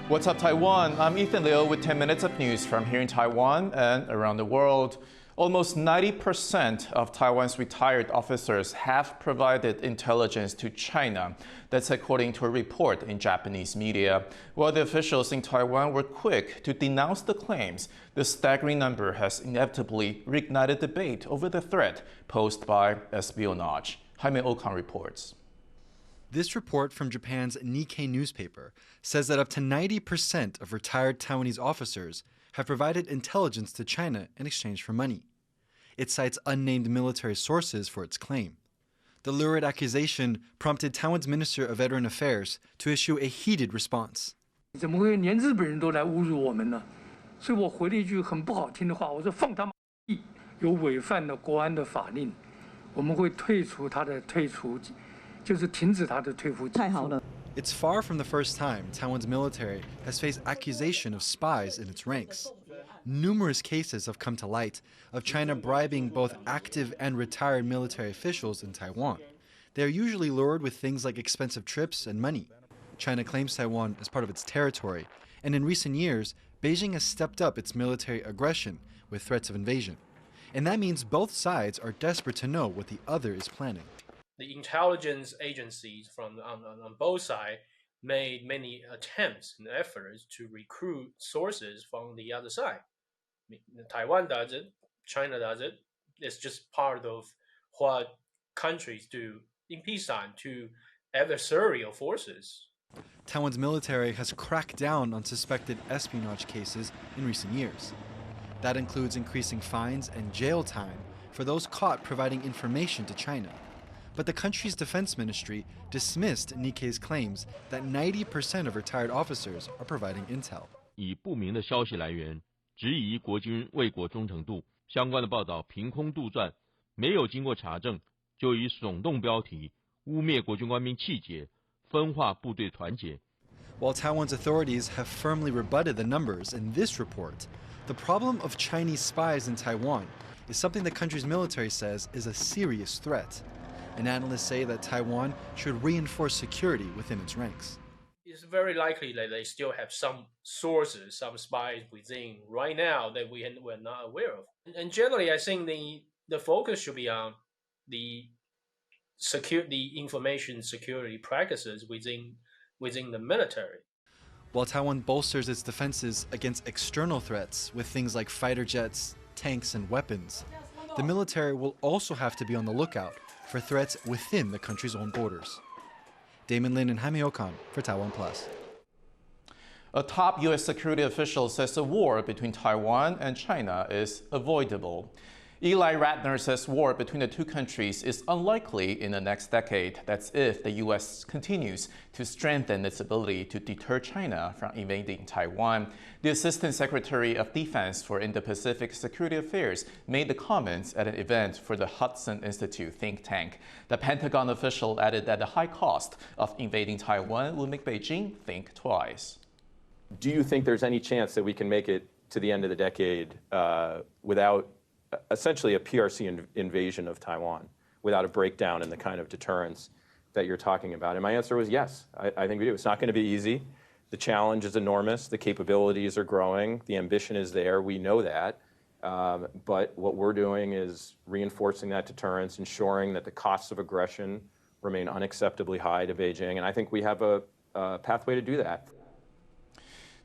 What's up, Taiwan? I'm Ethan Liu with 10 minutes of news from here in Taiwan and around the world. Almost 90% of Taiwan's retired officers have provided intelligence to China. That's according to a report in Japanese media. While the officials in Taiwan were quick to denounce the claims, the staggering number has inevitably reignited debate over the threat posed by espionage. Jaime Okan reports. This report from Japan's Nikkei newspaper says that up to 90% of retired Taiwanese officers have provided intelligence to China in exchange for money. It cites unnamed military sources for its claim. The lurid accusation prompted Taiwan's Minister of Veteran Affairs to issue a heated response. 怎么会连日本人都来侮辱我们呢？所以我回了一句很不好听的话，我说放他妈屁！有违反了国安的法令，我们会退出他的退出，就是停止他的退出。太好了。 It's far from the first time Taiwan's military has faced accusation of spies in its ranks. Numerous cases have come to light of China bribing both active and retired military officials in Taiwan. They are usually lured with things like expensive trips and money. China claims Taiwan as part of its territory, and in recent years, Beijing has stepped up its military aggression with threats of invasion. And that means both sides are desperate to know what the other is planning. The intelligence agencies on both sides made many attempts and efforts to recruit sources from the other side. I mean, Taiwan does it, China does it. It's just part of what countries do in peacetime to adversarial forces. Taiwan's military has cracked down on suspected espionage cases in recent years. That includes increasing fines and jail time for those caught providing information to China. But the country's defense ministry dismissed Nikkei's claims that 90% of retired officers are providing intel. 以不明的消息来源质疑国军为国忠诚度，相关的报道凭空杜撰，没有经过查证，就以耸动标题污蔑国军官兵气节，分化部队团结。 While Taiwan's authorities have firmly rebutted the numbers in this report, the problem of Chinese spies in Taiwan is something the country's military says is a serious threat. And analysts say that Taiwan should reinforce security within its ranks. It's very likely that they still have some sources, some spies within right now that we're not aware of. And generally, I think the focus should be on the information security practices within the military. While Taiwan bolsters its defenses against external threats with things like fighter jets, tanks, and weapons, the military will also have to be on the lookout for threats within the country's own borders. Damon Lin and Jaime Okan for TaiwanPlus. A top U.S. security official says a war between Taiwan and China is avoidable. Eli Ratner says war between the two countries is unlikely in the next decade. That's if the U.S. continues to strengthen its ability to deter China from invading Taiwan. The Assistant Secretary of Defense for Indo-Pacific Security Affairs made the comments at an event for the Hudson Institute think tank. The Pentagon official added that the high cost of invading Taiwan will make Beijing think twice. Do you think there's any chance that we can make it to the end of the decade without essentially a PRC invasion of Taiwan, without a breakdown in the kind of deterrence that you're talking about? And my answer was yes, I think we do. It's not going to be easy. The challenge is enormous. The capabilities are growing. The ambition is there. We know that. But what we're doing is reinforcing that deterrence, ensuring that the costs of aggression remain unacceptably high to Beijing. And I think we have a pathway to do that.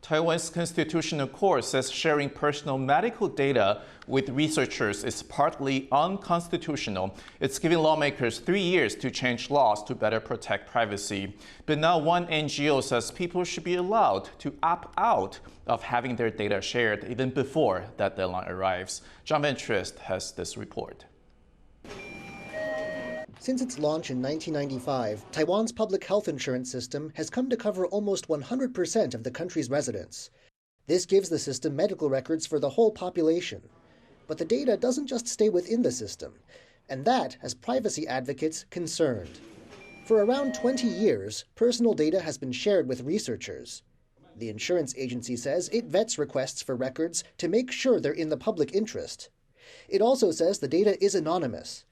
Taiwan's Constitutional Court says sharing personal medical data with researchers is partly unconstitutional. It's giving lawmakers 3 years to change laws to better protect privacy. But now one NGO says people should be allowed to opt out of having their data shared even before that deadline arrives. John Van Trist has this report. Since its launch in 1995, Taiwan's public health insurance system has come to cover almost 100% of the country's residents. This gives the system medical records for the whole population. But the data doesn't just stay within the system, and that has privacy advocates concerned. For around 20 years, personal data has been shared with researchers. The insurance agency says it vets requests for records to make sure they're in the public interest. It also says the data is anonymous.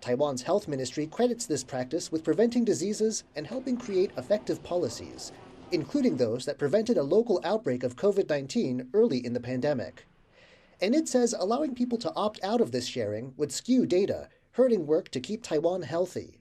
Taiwan's health ministry credits this practice with preventing diseases and helping create effective policies. including those that prevented a local outbreak of COVID-19 early in the pandemic. And it says allowing people to opt out of this sharing would skew data, hurting work to keep Taiwan healthy.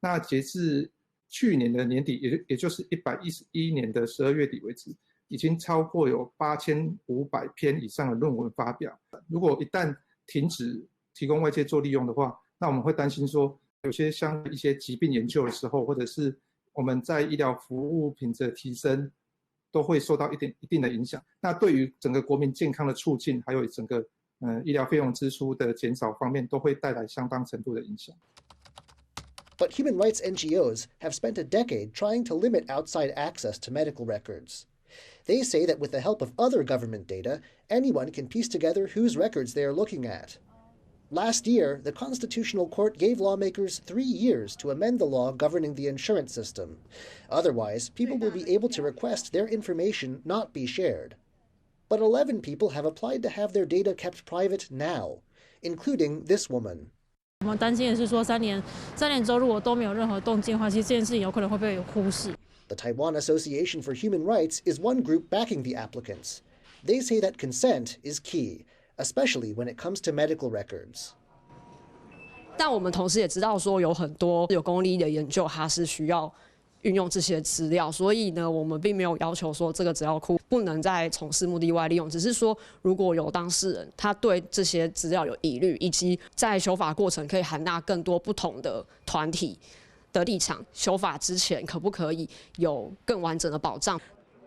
那截至去年的年底，也就是111年的12月底为止，已经超过有8500篇以上的论文发表。如果一旦停止提供外界做利用的话，那我们会担心说，有些像一些疾病研究的时候，或者是我们在医疗服务品质的提升，都会受到一定的影响。那对于整个国民健康的促进，还有整个医疗费用支出的减少方面，都会带来相当程度的影响。But human rights NGOs have spent a decade trying to limit outside access to medical records. They say that with the help of other government data, anyone can piece together whose records they are looking at. Last year, the Constitutional Court gave lawmakers 3 years to amend the law governing the insurance system. Otherwise, people will be able to request their information not be shared. But 11 people have applied to have their data kept private now, including this woman. 我们担心的是说3年之后如果都没有任何动静的话，其实这件事情有可能会被忽视。The Taiwan Association for Human Rights is one group backing the applicants. They say that consent is key, especially when it comes to medical records. 但我们同时也知道说有很多有公利的研究，它是需要运用这些资料，所以呢，我们并没有要求说这个资料库不能再从事目的外利用，只是说如果有当事人他对这些资料有疑虑，以及在修法过程可以涵纳更多不同的团体的立场，修法之前可不可以有更完整的保障？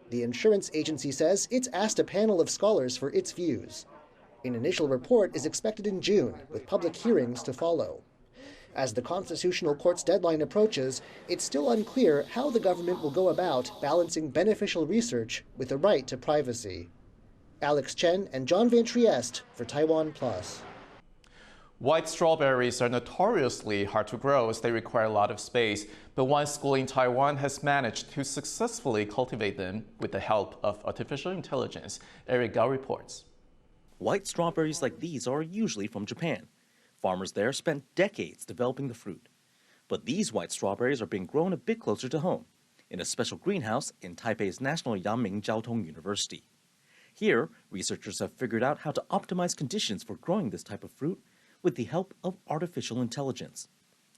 The insurance agency says it's asked a panel of scholars for its views. An initial report is expected in June, with public hearings to follow. As the Constitutional Court's deadline approaches, it's still unclear how the government will go about balancing beneficial research with the right to privacy. Alex Chen and John Van Trieste for TaiwanPlus. White strawberries are notoriously hard to grow as they require a lot of space, but one school in Taiwan has managed to successfully cultivate them with the help of artificial intelligence. Eric Gao reports. White strawberries like these are usually from Japan. Farmers there spent decades developing the fruit. But these white strawberries are being grown a bit closer to home, in a special greenhouse in Taipei's National Yangming Jiaotong University. Here, researchers have figured out how to optimize conditions for growing this type of fruit with the help of artificial intelligence.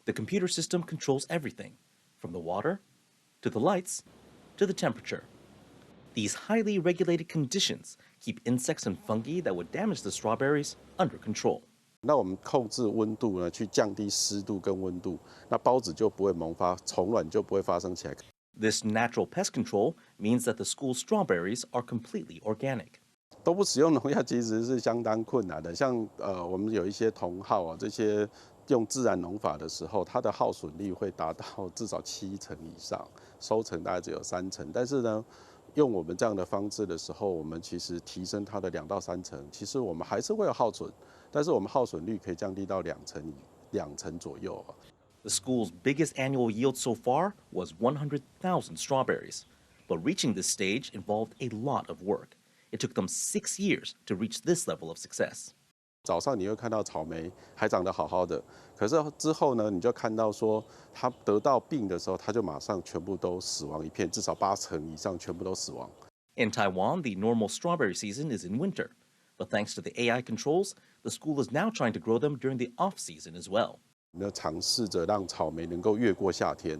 The computer system controls everything, from the water, to the lights, to the temperature. These highly regulated conditions keep insects and fungi that would damage the strawberries under control. 那我们控制温度呢，去降低湿度跟温度，那孢子就不会萌发，虫卵就不会发生起来。This natural pest control means that the school's strawberries are completely organic. 都不使用农药其实是相当困难的，像我们有一些茼蒿啊，这些用自然农法的时候，它的耗损率会达到至少7成以上，收成大概只有3成。但是呢，用我们这样的方式的时候，我们其实提升它的2到3成，其实我们还是会有耗损，但是我们耗损率可以降低到2成左右。The school's biggest annual yield so far was 100,000 strawberries, but reaching this stage involved a lot of work. It took them 6 years to reach this level of success. 早上你会看到草莓还长得好好的，可是之后呢，你就看到说它得到病的时候，它就马上全部都死亡一片，至少8成以上全部都死亡。In Taiwan, the normal strawberry season is in winter, but thanks to the AI controls, the school is now trying to grow them during the off-season as well. 我们尝试着让草莓能够越过夏天，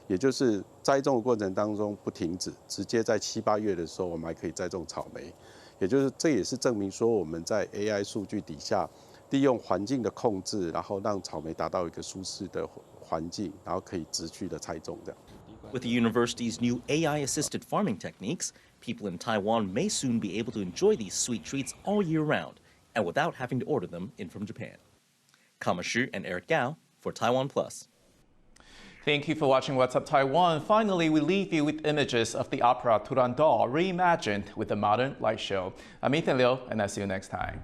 也就是栽种的过程当中不停止，直接在7、8月的时候，我们还可以栽种草莓。也就是这也是证明说我们在 AI 数据底下，利用环境的控制，然后让草莓达到一个舒适的环境，然后可以持续的栽种这样。With the university's new AI-assisted farming techniques, people in Taiwan may soon be able to enjoy these sweet treats all year round, and without having to order them in from Japan. Kama Shi and Eric Gao for TaiwanPlus. Thank you for watching What's Up Taiwan. Finally, we leave you with images of the opera Turandot reimagined with a modern light show. I'm Ethan Liu, and I'll see you next time.